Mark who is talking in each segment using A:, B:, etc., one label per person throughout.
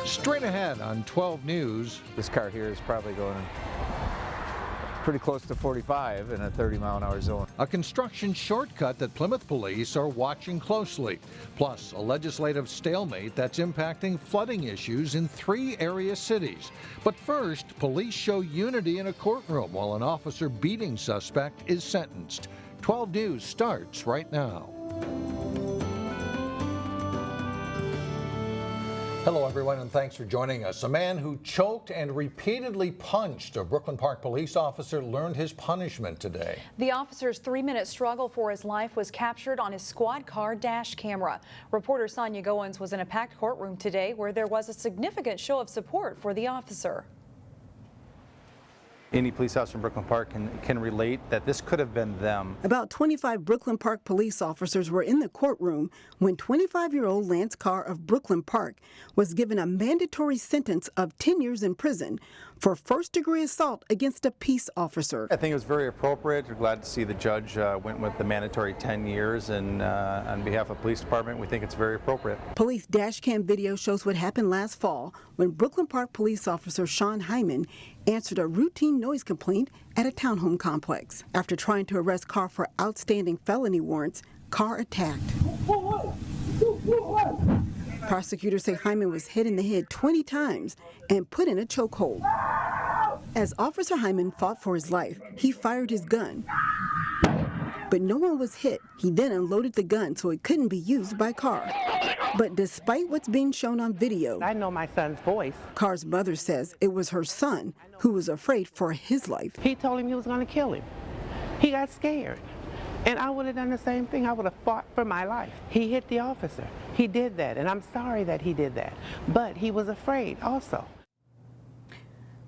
A: Straight ahead on 12 News.
B: This car here is probably going pretty close to 45 in a 30-mile-an-hour zone.
A: A construction shortcut that Plymouth police are watching closely. Plus, a legislative stalemate that's impacting flooding issues in 3 area cities. But first, police show unity in a courtroom while an officer beating suspect is sentenced. 12 News starts right now. Hello, everyone, and thanks for joining us. A man who choked and repeatedly punched a Brooklyn Park police officer learned his punishment today.
C: The officer's 3-minute struggle for his life was captured on his squad car dash camera. Reporter Sonia Goins was in a packed courtroom today where there was a significant show of support for the officer.
D: Any police officer in Brooklyn Park can relate that this could have been them.
E: About 25 Brooklyn Park police officers were in the courtroom when 25-year-old Lance Carr of Brooklyn Park was given a mandatory sentence of 10 years in prison for first-degree assault against a peace officer.
D: I think it was very appropriate. We're glad to see the judge went with the mandatory 10 years, and on behalf of the police department, we think it's very appropriate.
E: Police dashcam video shows what happened last fall when Brooklyn Park police officer Sean Hyman answered a routine noise complaint at a townhome complex. After trying to arrest Carr for outstanding felony warrants, Carr attacked. Prosecutors say Hyman was hit in the head 20 times and put in a chokehold. As Officer Hyman fought for his life, he fired his gun. But no one was hit. He then unloaded the gun so it couldn't be used by Carr. But despite what's being shown on video,
F: I know my son's voice.
E: Carr's mother says it was her son who was afraid for his life.
F: He told him he was going to kill him. He got scared. And I would have done the same thing. I would have fought for my life. He hit the officer. He did that, and I'm sorry that he did that. But he was afraid also.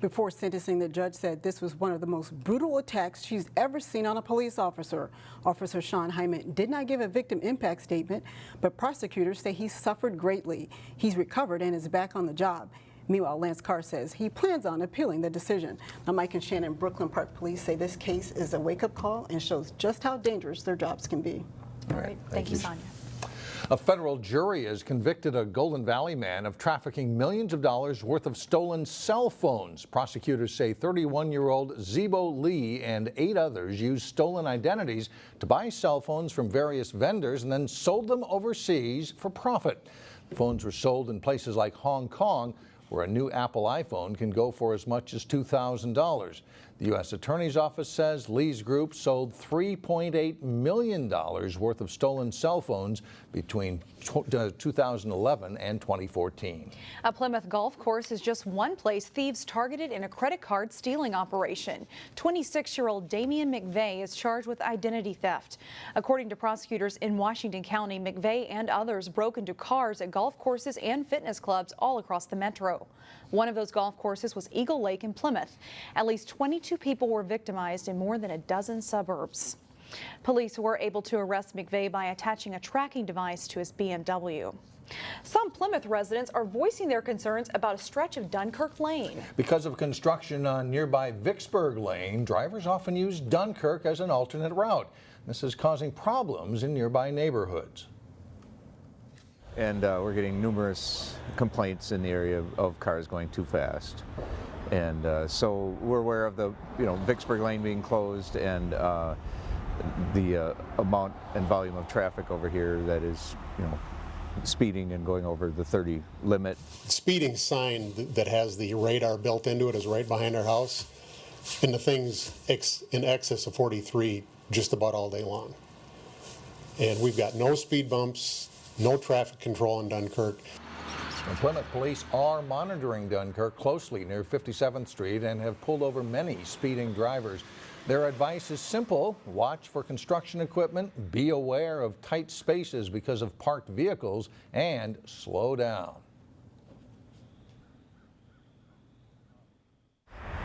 E: Before sentencing, the judge said this was one of the most brutal attacks she's ever seen on a police officer. Officer Sean Hyman did not give a victim impact statement, but prosecutors say he suffered greatly. He's recovered and is back on the job. Meanwhile, Lance Carr says he plans on appealing the decision. Now, Mike and Shannon, Brooklyn Park Police say this case is a wake-up call and shows just how dangerous their jobs can be.
C: All right. Thank you, Sonia.
A: A federal jury has convicted a Golden Valley man of trafficking millions of dollars worth of stolen cell phones. Prosecutors say 31-year-old Zebo Lee and 8 others used stolen identities to buy cell phones from various vendors and then sold them overseas for profit. The phones were sold in places like Hong Kong, where a new Apple iPhone can go for as much as $2,000. The U.S. Attorney's Office says Lee's group sold $3.8 million worth of stolen cell phones between 2011 and 2014.
C: A Plymouth golf course is just one place thieves targeted in a credit card stealing operation. 26-year-old Damian McVeigh is charged with identity theft. According to prosecutors in Washington County, McVeigh and others broke into cars at golf courses and fitness clubs all across the metro. One of those golf courses was Eagle Lake in Plymouth. At least 22 people were victimized in more than a dozen suburbs. Police were able to arrest McVeigh by attaching a tracking device to his BMW. Some Plymouth residents are voicing their concerns about a stretch of Dunkirk Lane.
A: Because of construction on nearby Vicksburg Lane, drivers often use Dunkirk as an alternate route. This is causing problems in nearby neighborhoods.
B: And we're getting numerous complaints in the area of cars going too fast. And so we're aware of the, Vicksburg Lane being closed and the amount and volume of traffic over here that is, speeding and going over the 30 limit.
G: The speeding sign that has the radar built into it is right behind our house, and the thing's in excess of 43 just about all day long. And we've got no speed bumps, no traffic control in Dunkirk.
A: The Plymouth police are monitoring Dunkirk closely near 57th Street and have pulled over many speeding drivers. Their advice is simple: watch for construction equipment, be aware of tight spaces because of parked vehicles, and slow down.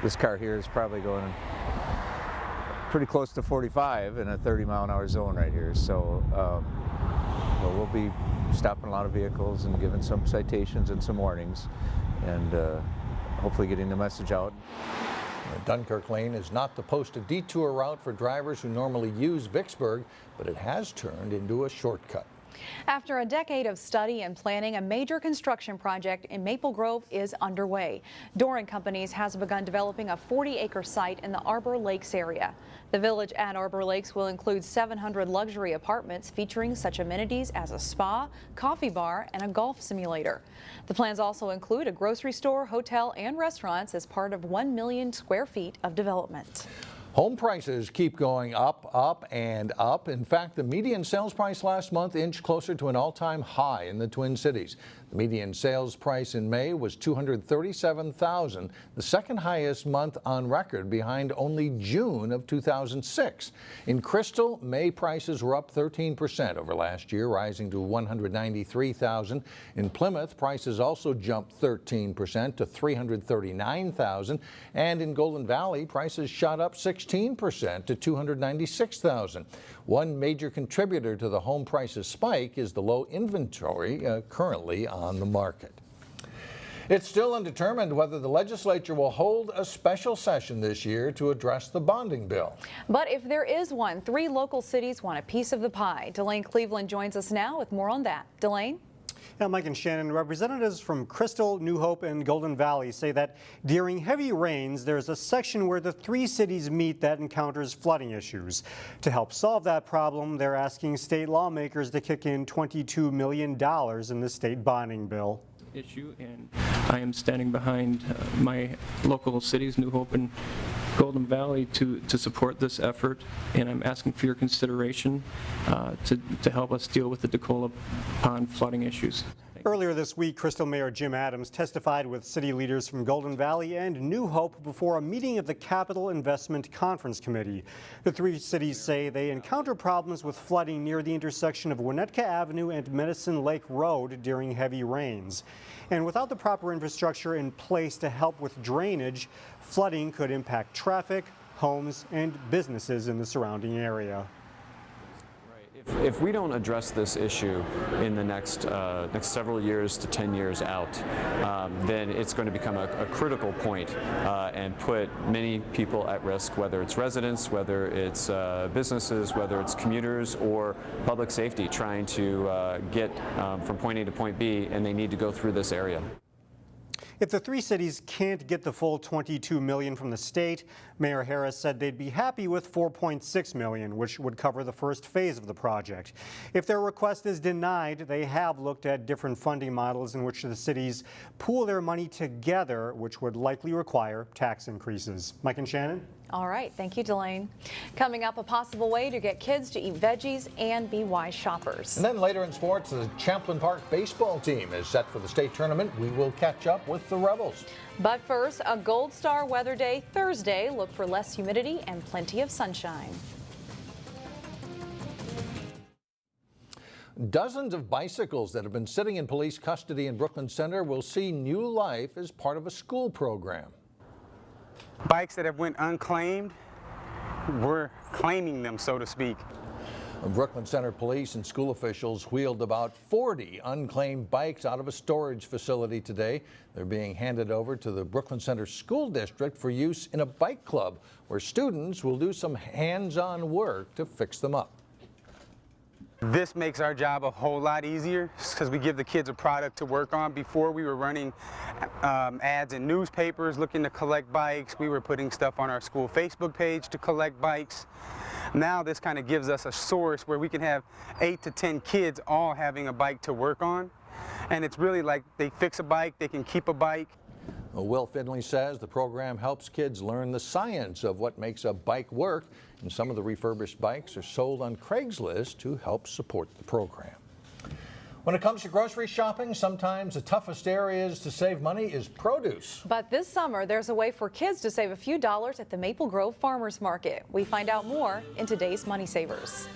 B: This car here is probably going pretty close to 45 in a 30-mile-an-hour zone right here. So we'll be stopping a lot of vehicles and giving some citations and some warnings, and hopefully getting the message out.
A: The Dunkirk Lane is not the posted detour route for drivers who normally use Vicksburg, but it has turned into a shortcut.
C: After a decade of study and planning, a major construction project in Maple Grove is underway. Doran Companies has begun developing a 40-acre site in the Arbor Lakes area. The village at Arbor Lakes will include 700 luxury apartments featuring such amenities as a spa, coffee bar, and a golf simulator. The plans also include a grocery store, hotel, and restaurants as part of 1 million square feet of development.
A: Home prices keep going up, up, and up. In fact, the median sales price last month inched closer to an all-time high in the Twin Cities. The median sales price in May was $237,000, the second highest month on record, behind only June of 2006. In Crystal, May prices were up 13% over last year, rising to $193,000. In Plymouth, prices also jumped 13% to $339,000. And in Golden Valley, prices shot up 16% to $296,000. One major contributor to the home prices spike is the low inventory currently on the market. It's still undetermined whether the legislature will hold a special session this year to address the bonding bill.
C: But if there is one, 3 local cities want a piece of the pie. Delane Cleveland joins us now with more on that. Delane?
H: Yeah, Mike and Shannon, representatives from Crystal, New Hope, and Golden Valley say that during heavy rains, there's a section where the 3 cities meet that encounters flooding issues. To help solve that problem, they're asking state lawmakers to kick in $22 million in the state bonding bill.
I: Issue, and I am standing behind my local cities, New Hope and Golden Valley, to support this effort, and I'm asking for your consideration to help us deal with the DeCola Pond flooding issues.
H: Earlier this week, Crystal Mayor Jim Adams testified with city leaders from Golden Valley and New Hope before a meeting of the Capital Investment Conference Committee. The 3 cities say they encounter problems with flooding near the intersection of Winnetka Avenue and Medicine Lake Road during heavy rains. And without the proper infrastructure in place to help with drainage, flooding could impact traffic, homes, and businesses in the surrounding area.
J: If we don't address this issue in the next several years to 10 years out, then it's going to become a critical point and put many people at risk, whether it's residents, whether it's businesses, whether it's commuters or public safety trying to get from point A to point B, and they need to go through this area.
H: If the 3 cities can't get the full $22 million from the state, Mayor Harris said they'd be happy with $4.6 million, which would cover the first phase of the project. If their request is denied, they have looked at different funding models in which the cities pool their money together, which would likely require tax increases. Mike and Shannon?
C: All right, thank you, Delane. Coming up, a possible way to get kids to eat veggies and be wise shoppers.
A: And then later in sports, the Champlin Park baseball team is set for the state tournament. We will catch up with the Rebels.
C: But first, a Gold Star weather day Thursday. Look for less humidity and plenty of sunshine.
A: Dozens of bicycles that have been sitting in police custody in Brooklyn Center will see new life as part of a school program.
K: Bikes that have went unclaimed, we're claiming them, so to speak.
A: Brooklyn Center police and school officials wheeled about 40 unclaimed bikes out of a storage facility today. They're being handed over to the Brooklyn Center School District for use in a bike club where students will do some hands-on work to fix them up.
K: This makes our job a whole lot easier because we give the kids a product to work on. Before, we were running ads in newspapers looking to collect bikes. We were putting stuff on our school Facebook page to collect bikes. Now this kind of gives us a source where we can have 8 to 10 kids all having a bike to work on. And it's really like they fix a bike, they can keep a bike.
A: Will Finley says the program helps kids learn the science of what makes a bike work, and some of the refurbished bikes are sold on Craigslist to help support the program. When it comes to grocery shopping, sometimes the toughest areas to save money is produce.
C: But this summer, there's a way for kids to save a few dollars at the Maple Grove Farmers Market. We find out more in today's Money Savers.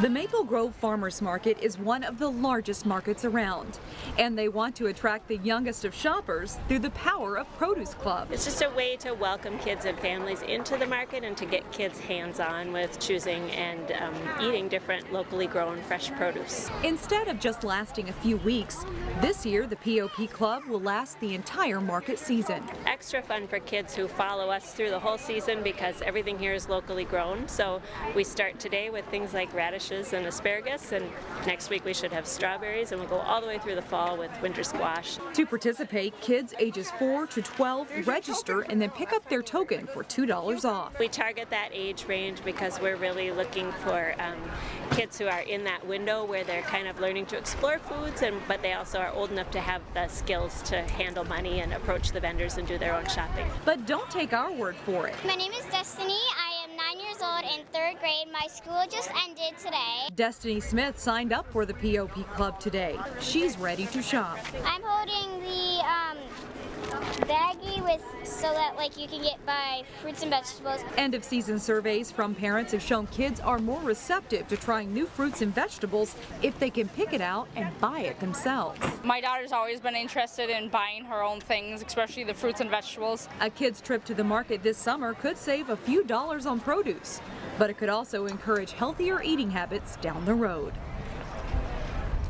L: The Maple Grove Farmers Market is one of the largest markets around, and they want to attract the youngest of shoppers through the power of Produce Club.
M: It's just a way to welcome kids and families into the market and to get kids hands-on with choosing and eating different locally grown fresh produce.
L: Instead of just lasting a few weeks, this year the POP Club will last the entire market season.
M: Extra fun for kids who follow us through the whole season because everything here is locally grown. So we start today with things like radishes and asparagus, and next week we should have strawberries, and we'll go all the way through the fall with winter squash.
L: To participate, kids ages 4 to 12 register and then pick up their token for $2 off.
M: We target that age range because we're really looking for kids who are in that window where they're kind of learning to explore foods, but they also are old enough to have the skills to handle money and approach the vendors and do their own shopping.
L: But don't take our word for it.
N: My name is Destiny. I am 9 years old in 3rd grade. My school just ended today.
L: Destiny Smith signed up for the POP Club today. She's ready to shop.
N: I'm holding the baggie so that you can buy fruits and vegetables.
L: End of season surveys from parents have shown kids are more receptive to trying new fruits and vegetables if they can pick it out and buy it themselves.
O: My daughter's always been interested in buying her own things, especially the fruits and vegetables.
L: A kid's trip to the market this summer could save a few dollars on produce, but it could also encourage healthier eating habits down the road.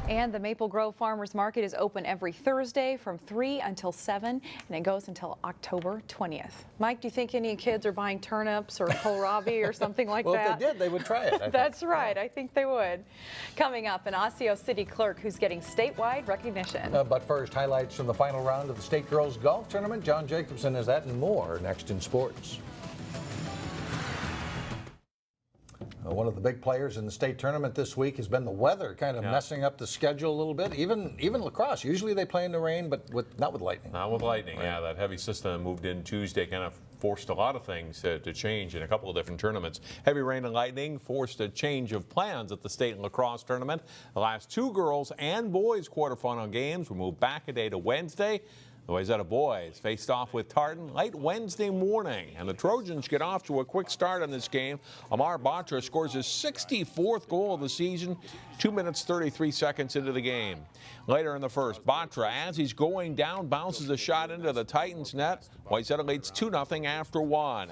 C: And the Maple Grove Farmers Market is open every Thursday from 3 until 7, and it goes until October 20th. Mike, do you think any kids are buying turnips or kohlrabi or something like
A: well,
C: that?
A: Well, if they did, they would try it.
C: That's right. I think they would. Coming up, an Osseo City clerk who's getting statewide recognition.
A: But first, highlights from the final round of the State Girls Golf Tournament. John Jacobson has that and more next in sports. One of the big players in the state tournament this week has been the weather, kind of messing up the schedule a little bit. Even Lacrosse, usually they play in the rain, but not with lightning.
P: Not with lightning, right. Yeah. That heavy system moved in Tuesday, kind of forced a lot of things to change in a couple of different tournaments. Heavy rain and lightning forced a change of plans at the state lacrosse tournament. The last 2 girls and boys quarterfinal games were moved back a day to Wednesday. The Wayzata boys faced off with Tartan late Wednesday morning, and the Trojans get off to a quick start in this game. Amar Batra scores his 64th goal of the season, 2 minutes 33 seconds into the game. Later in the first, Batra, as he's going down, bounces a shot into the Titans' net. Wayzata leads 2-0 after 1.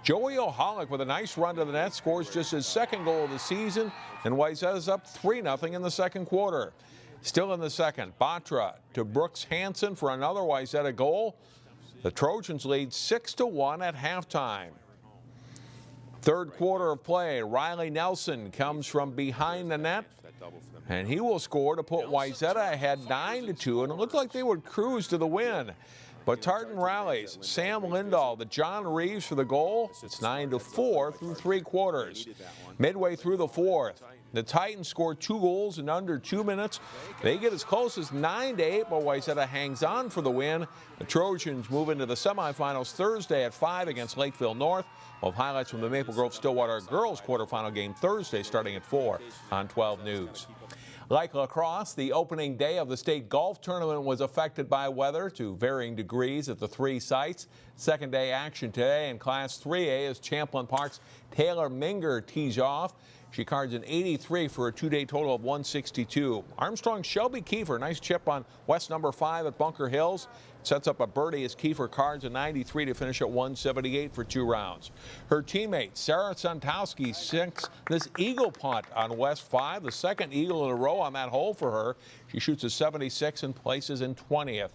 P: Joey O'Hollick with a nice run to the net scores just his 2nd goal of the season, and Wayzata's up 3-0 in the second quarter. Still in the second, Batra to Brooks Hansen for another Wayzata goal. The Trojans lead 6-1 at halftime. Third quarter of play, Riley Nelson comes from behind the net, and he will score to put Wayzata ahead 9-2, and it looked like they would cruise to the win. But Tartan rallies. Sam Lindahl to John Reeves for the goal. It's 9-4 through 3 quarters. Midway through the fourth, the Titans score 2 goals in under 2 minutes. They get as close as 9-8, but Wayzata hangs on for the win. The Trojans move into the semifinals Thursday at 5 against Lakeville North. We'll have highlights from the Maple Grove Stillwater girls quarterfinal game Thursday starting at 4 on 12 News. Like lacrosse, the opening day of the state golf tournament was affected by weather to varying degrees at the 3 sites. Second day action today in Class 3A as Champlin Park's Taylor Minger tees off. She cards an 83 for a 2-day total of 162. Armstrong Shelby Kiefer, nice chip on West number 5 at Bunker Hills. Sets up a birdie as Kiefer cards a 93 to finish at 178 for 2 rounds. Her teammate, Sarah Santowski, sinks this eagle punt on West 5, the 2nd eagle in a row on that hole for her. She shoots a 76 and places in 20th.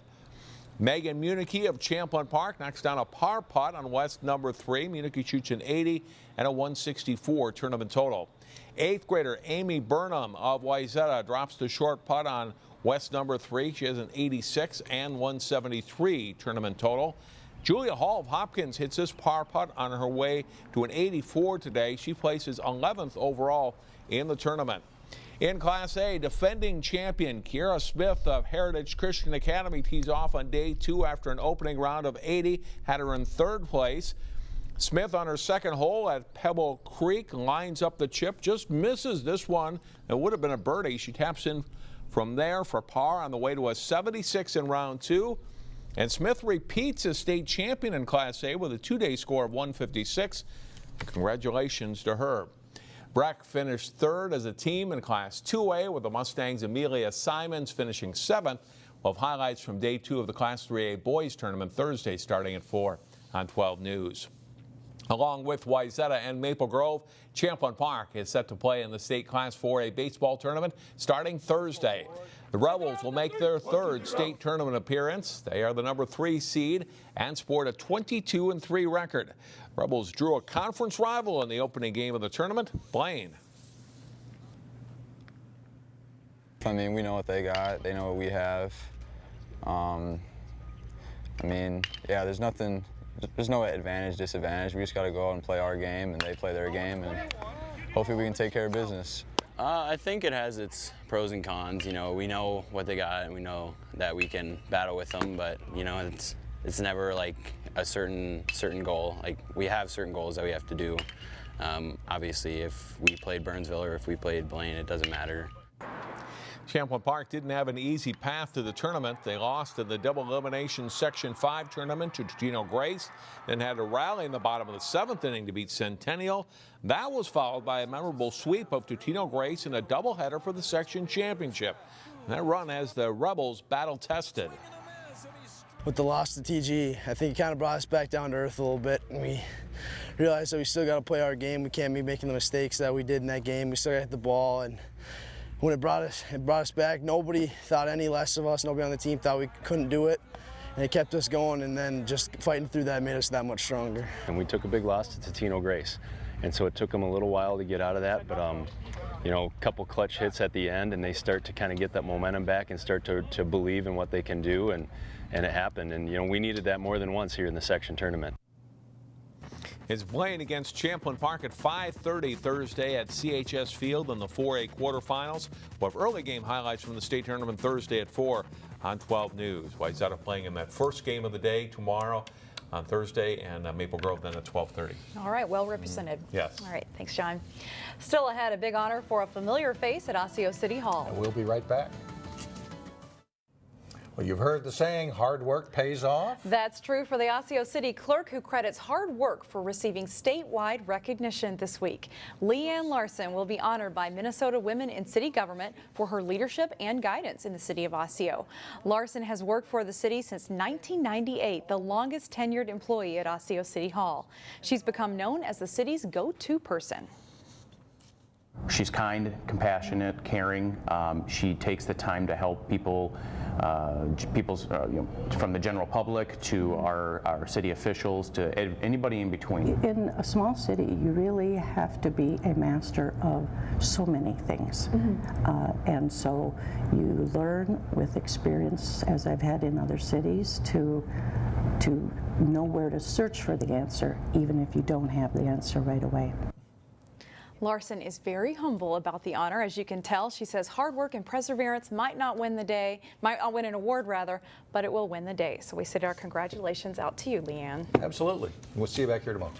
P: Megan Municky of Champlin Park knocks down a par putt on West number 3. Municky shoots an 80 and a 164 tournament total. 8th grader Amy Burnham of Wayzata drops the short putt on West number 3. She has an 86 and 173 tournament total. Julia Hall of Hopkins hits this par putt on her way to an 84 today. She places 11th overall in the tournament. In Class A, defending champion Kiera Smith of Heritage Christian Academy tees off on day 2 after an opening round of 80, had her in 3rd place. Smith on her 2nd hole at Pebble Creek lines up the chip, just misses this one. It would have been a birdie. She taps in from there for par on the way to a 76 in round 2. And Smith repeats as state champion in Class A with a 2-day score of 156. Congratulations to her. Breck finished third as a team in Class 2A, with the Mustangs' Amelia Simons finishing seventh. We'll have highlights from day 2 of the Class 3A boys tournament Thursday starting at 4 on 12 News. Along with Wayzata and Maple Grove, Champlin Park is set to play in the state Class 4A baseball tournament starting Thursday. The Rebels will make their third state tournament appearance. They are the number 3 seed and sport a 22-3 record. Rebels drew a conference rival in the opening game of the tournament, Blaine.
Q: I mean, we know what they got. They know what we have. I mean, yeah, there's no advantage, disadvantage. We just got to go out and play our game, and they play their game, and hopefully we can take care of business.
R: I think it has its pros and cons. You know, we know what they got, and we know that we can battle with them. But you know, it's never like a certain goal. Like, we have certain goals that we have to do. Obviously, if we played Burnsville or if we played Blaine, it doesn't matter.
P: Champlin Park didn't have an easy path to the tournament. They lost in the double elimination Section 5 tournament to Totino Grace, then had to rally in the bottom of the 7th inning to beat Centennial. That was followed by a memorable sweep of Totino Grace in a doubleheader for the section championship. That run has the Rebels battle-tested.
S: With the loss to TG, I think it kind of brought us back down to earth a little bit. We realized that we still got to play our game. We can't be making the mistakes that we did in that game. We still got to hit the ball, and when it brought us back, nobody thought any less of us. Nobody on the team thought we couldn't do it, and it kept us going. And then just fighting through that made us that much stronger.
T: And we took a big loss to Totino Grace, and so it took them a little while to get out of that. But you know, a couple clutch hits at the end, and they start to kind of get that momentum back and start to believe in what they can do, and it happened. And you know, we needed that more than once here in the section tournament.
P: It's Blaine against Champlin Park at 5:30 Thursday at CHS Field in the 4A quarterfinals. We'll have early game highlights from the state tournament Thursday at 4 on 12 News. Wayzata playing in that first game of the day tomorrow on Thursday, and Maple Grove then at 12:30.
C: All right, well represented.
P: Yes.
C: All right, thanks, John. Still ahead, a big honor for a familiar face at Osseo City Hall.
A: And we'll be right back. Well, you've heard the saying, hard work pays off.
C: That's true for the Osseo City Clerk, who credits hard work for receiving statewide recognition this week. Leanne Larson will be honored by Minnesota Women in City Government for her leadership and guidance in the city of Osseo. Larson has worked for the city since 1998, the longest tenured employee at Osseo City Hall. She's become known as the city's go-to person.
U: She's kind, compassionate, caring. She takes the time to help people, from the general public to our city officials to anybody in between.
V: In a small city, you really have to be a master of so many things. And so you learn with experience, as I've had in other cities, to know where to search for the answer, even if you don't have the answer right away.
C: Larson is very humble about the honor. As you can tell, she says hard work and perseverance might not win an award rather, but it will win the day. So we send our congratulations out to you, Leanne.
A: Absolutely. We'll see you back here tomorrow.